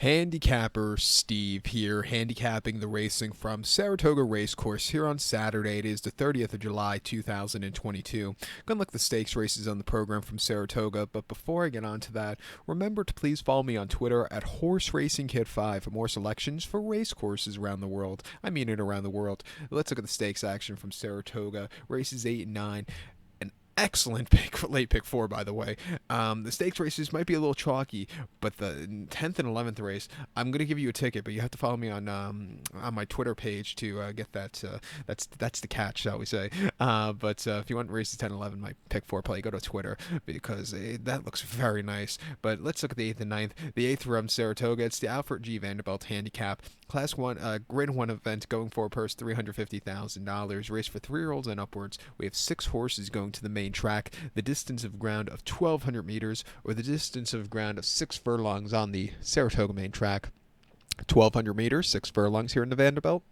Handicapper Steve here, handicapping the racing from Saratoga Racecourse here on Saturday. It is the 30th of July, 2022. Gonna look at the stakes races on the program from Saratoga, but before I get on to that, remember to please follow me on Twitter at HorseRacingKid5 for more selections for racecourses around the world. I mean it around the world. Let's look at the stakes action from Saratoga, races 8 and 9. Excellent late pick 4, by the way. The stakes races might be a little chalky, but the 10th and 11th race, I'm gonna give you a ticket, but you have to follow me on my Twitter page to get that. That's the catch, shall we say? But if you want races 10 and 11, my pick 4 play, go to Twitter because that looks very nice. But let's look at the 8th and 9th. The 8th from Saratoga, it's the Alfred G. Vanderbilt Handicap. Class 1, Grade 1 event going for a purse $350,000. Race for 3-year-olds and upwards. We have 6 horses going to the main track. The distance of ground of 1,200 meters, or the distance of ground of 6 furlongs on the Saratoga main track. 1,200 meters, 6 furlongs here in the Vanderbilt.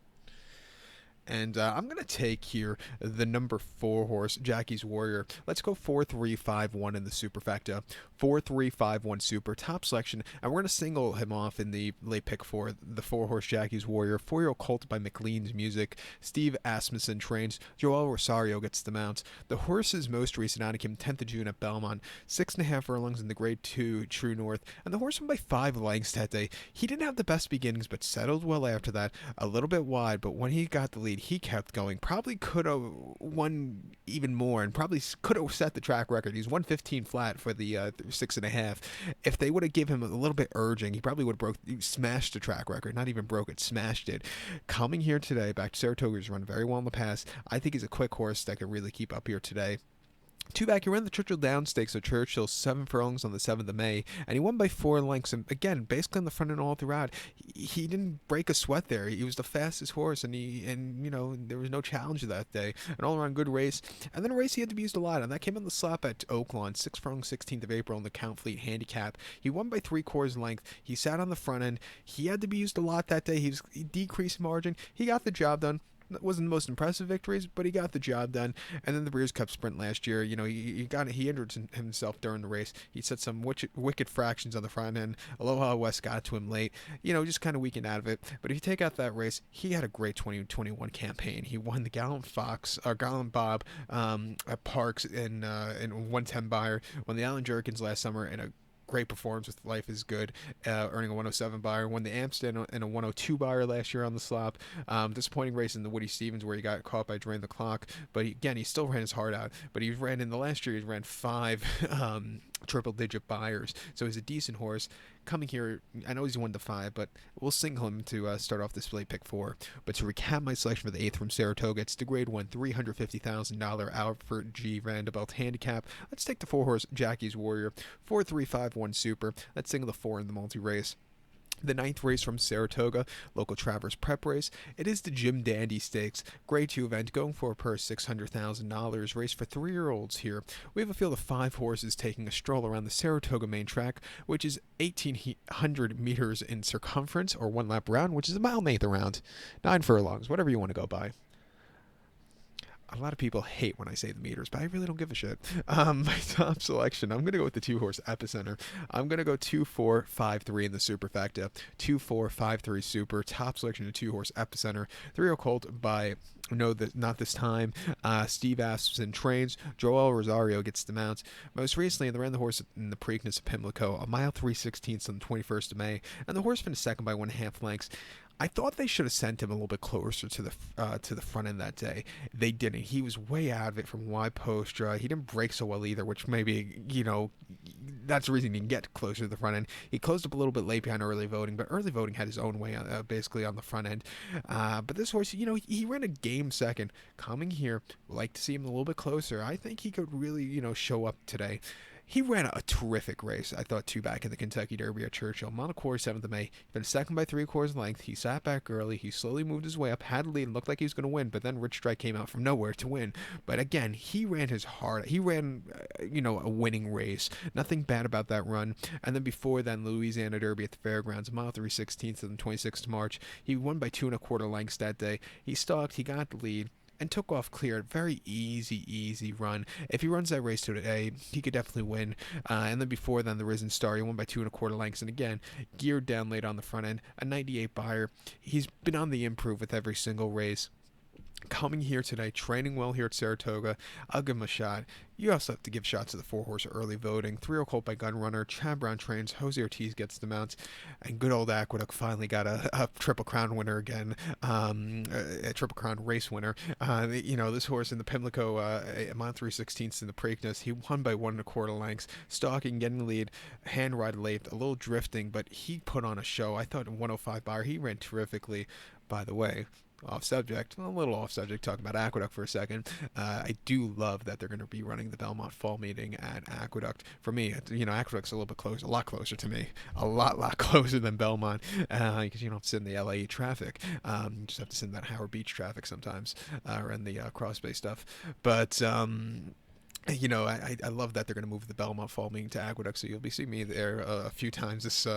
And I'm going to take here the number 4 horse, Jackie's Warrior. Let's go 4-3-5-1 in the superfecta. 4-3-5-1 super, top selection. And we're going to single him off in the late pick 4, the 4 horse Jackie's Warrior. 4-year-old colt by McLean's Music. Steve Asmussen trains. Joel Rosario gets the mount. The horse's most recent outing came 10th of June at Belmont. 6.5 furlongs in the grade 2 True North. And the horse won by 5 lengths that day. He didn't have the best beginnings, but settled well after that. A little bit wide, but when he got the lead, he kept going. Probably could have won even more and probably could have set the track record. He's 115 flat for the 6.5. If they would have given him a little bit urging, he probably would have smashed the track record. Not even broke it, smashed it. Coming here today, back to Saratoga, he's run very well in the past. I think he's a quick horse that could really keep up here today. 2 back, he ran the Churchill Downs Stakes of Churchill, 7 furlongs on the 7th of May, and he won by 4 lengths. And again, basically on the front end all throughout, he didn't break a sweat there. He was the fastest horse, and there was no challenge that day. An all-around good race. And then a race he had to be used a lot, and that came on the slop at Oaklawn, 6 furlongs, 16th of April in the Count Fleet Handicap. He won by 3/4 length. He sat on the front end. He had to be used a lot that day. He decreased margin. He got the job done. That wasn't the most impressive victories, but he got the job done. And then the Breeders' Cup Sprint last year, he injured himself during the race. He set some wicked fractions on the front end. Aloha West got to him late, just kind of weakened out of it. But if you take out that race, he had a great 2021 campaign. He won the Gallant Bob at Parks in 110 buyer, won the Allen Jerkins last summer in a great performance with Life is Good, earning a 107 buyer. Won the Amstel in a 102 buyer last year on the slop. Disappointing race in the Woody Stevens where he got caught by Drain the Clock. But he still ran his heart out. But he ran in the last year, he ran 5 triple-digit buyers. So he's a decent horse. Coming here, I know he's 1-5, but we'll single him to start off this late pick 4. But to recap my selection for the 8th from Saratoga, it's the Grade 1 $350,000 Alfred G. Vanderbilt Handicap. Let's take the 4 horse Jackie's Warrior, 4-3-5-1 super. Let's single the 4 in the multi-race. The 9th race from Saratoga, local Travers Prep race. It is the Jim Dandy Stakes, Grade 2 event, going for a purse $600,000. Race for 3-year-olds here. We have a field of 5 horses taking a stroll around the Saratoga main track, which is 1,800 meters in circumference, or 1 lap round, which is a mile and 1/8 around. 9 furlongs, whatever you want to go by. A lot of people hate when I say the meters, but I really don't give a shit. My top selection, I'm going to go with the 2 horse Epicenter. I'm going to go 2-4-5-3 in the superfecta. 2-4-5-3 super. Top selection of 2 horse Epicenter. 3-year-old colt by not this time. Steve Asmussen trains. Joel Rosario gets the mount. Most recently, they ran the horse in the Preakness of Pimlico, a mile 3/16 on the 21st of May, and the horse finished second by 1.5 lengths. I thought they should have sent him a little bit closer to the front end that day. They didn't. He was way out of it from wide posture. He didn't break so well either, which maybe, that's the reason he can get closer to the front end. He closed up a little bit late behind early voting, but early voting had his own way basically on the front end. But this horse, he ran a game second. Coming here, like to see him a little bit closer. I think he could really, show up today. He ran a terrific race, I thought, 2 back in the Kentucky Derby at Churchill. Monocore, 7th of May. He finished second by 3/4 length. He sat back early. He slowly moved his way up, had a lead, and looked like he was going to win. But then Rich Strike came out from nowhere to win. But again, he ran his heart. He ran, a winning race. Nothing bad about that run. And then before then, Louisiana Derby at the Fairgrounds, mile 3/16 on the 26th of March. He won by 2 1/4 lengths that day. He stalked. He got the lead. and took off clear. Very easy run. If he runs that race today, he could definitely win. And then before then, the Risen Star, he won by 2 1/4 lengths, and again, geared down late on the front end. A 98 buyer. He's been on the improve with every single race. Coming here today, training well here at Saratoga. I'll give him a shot. You also have to give shots to the 4-horse early voting. 3-year-old colt by Gunrunner. Chad Brown trains. Jose Ortiz gets the mounts. And good old Aqueduct finally got a Triple Crown winner again. A Triple Crown race winner. This horse in the Pimlico, a mile 3/16 in the Preakness. He won by 1 1/4 lengths. Stalking, getting the lead. Hand ride late. A little drifting, but he put on a show. I thought 105 buyer. He ran terrifically, by the way. A little off subject, talking about Aqueduct for a second. I do love that they're going to be running the Belmont Fall Meeting at Aqueduct. For me, Aqueduct's a little bit closer, a lot closer to me, a lot closer than Belmont, because you don't have to sit in the LA traffic. You just have to sit in that Howard Beach traffic sometimes, or in the Cross Bay stuff. But I love that they're going to move the Belmont Fall Meeting to Aqueduct, so you'll be seeing me there a few times this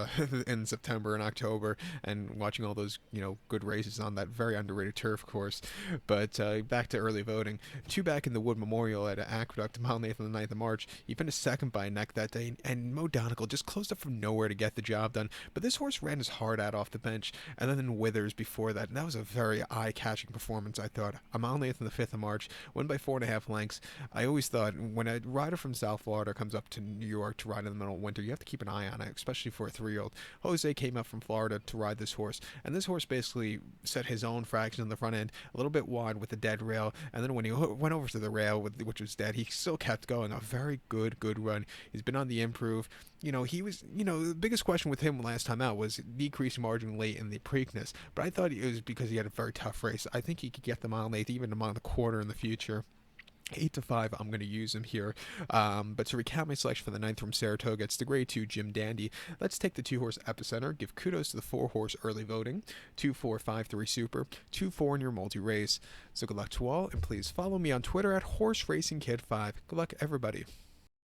in September and October, and watching all those good races on that very underrated turf course. But back to early voting. 2 back in the Wood Memorial at Aqueduct, mile 8th on the 9th of March. He finished second by a neck that day, and Mo Donegal just closed up from nowhere to get the job done. But this horse ran his heart out off the bench, and then Withers before that, and that was a very eye-catching performance, I thought. A mile 8th on the 5th of March, won by 4.5 lengths. I always thought when a rider from South Florida comes up to New York to ride in the middle of winter, you have to keep an eye on it, especially for a 3-year-old. Jose came up from Florida to ride this horse, and this horse basically set his own fraction on the front end, a little bit wide with the dead rail, and then when he went over to the rail, which was dead, he still kept going. A very good run. He's been on the improve. He was, the biggest question with him last time out was decreased margin late in the Preakness, but I thought it was because he had a very tough race. I think he could get the mile 8th, even a mile and a quarter in the future. 8-5, I'm going to use him here. But to recap my selection for the 9th from Saratoga, it's the grade 2 Jim Dandy. Let's take the 2-horse Epicenter. Give kudos to the 4-horse early voting. 2-4-5-3 Super. 2-4 in your multi-race. So good luck to all, and please follow me on Twitter at HorseRacingKid5. Good luck, everybody.